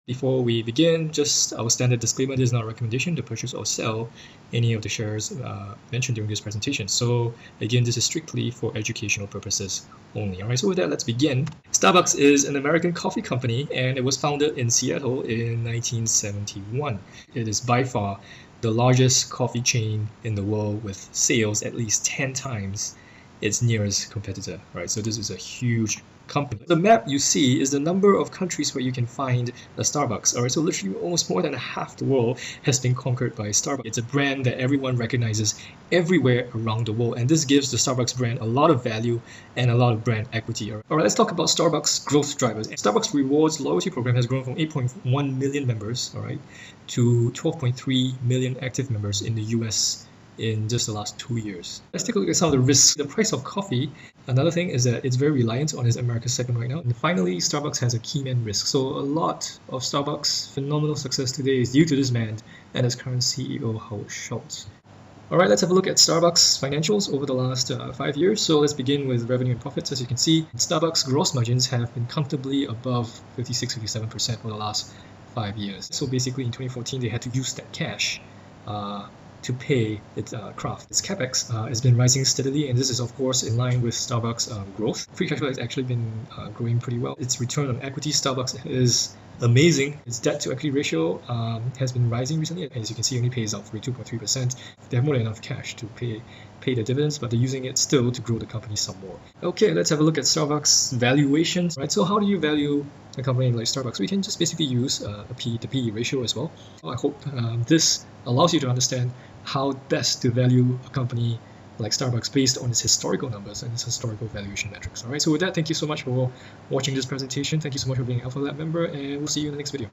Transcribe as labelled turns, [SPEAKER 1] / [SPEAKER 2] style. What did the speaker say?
[SPEAKER 1] Before we begin, just our standard disclaimer: this is not a recommendation to purchase or sell any of the shares mentioned during this presentation. So again, this is strictly for educational purposes only. All right, so with that, let's begin. Starbucks is an American coffee company, and it was founded in Seattle in 1971. It is by far the largest coffee chain in the world, with sales at least 10 times its nearest competitor, right? So this is a huge company. The map you see is the number of countries where you can find a Starbucks. All right, so literally almost more than half the world has been conquered by Starbucks. It's a brand that everyone recognizes everywhere around the world, and this gives the Starbucks brand a lot of value and a lot of brand equity. All right, let's talk about Starbucks growth drivers. Starbucks Rewards loyalty program has grown from 8.1 million members, all right, to 12.3 million active members in the US in just the last 2 years. Let's take a look at some of the risks. The price of coffee. Another thing is that it's very reliant on its America segment right now. And finally, Starbucks has a key man risk. So a lot of Starbucks' phenomenal success today is due to this man and his current CEO, Howard Schultz. All right, let's have a look at Starbucks financials over the last 5 years. So let's begin with revenue and profits. As you can see, Starbucks gross margins have been comfortably above 56-57% for the last 5 years. So basically in 2014, they had to use that cash to pay its craft. Its CAPEX has been rising steadily, and this is of course in line with Starbucks' growth. Free cash flow has actually been growing pretty well. Its return on equity, Starbucks, is amazing. Its debt to equity ratio has been rising recently. As you can see, it only pays out 42.3%. They have more than enough cash to pay the dividends, but they're using it still to grow the company some more. Okay, let's have a look at Starbucks valuations. Right, so how do you value a company like Starbucks? We can just basically use a P to P ratio as well. I hope this allows you to understand how best to value a company like Starbucks based on its historical numbers and its historical valuation metrics. All right, so with that, thank you so much for watching this presentation. Thank you so much for being an Alpha Lab member, and we'll see you in the next video.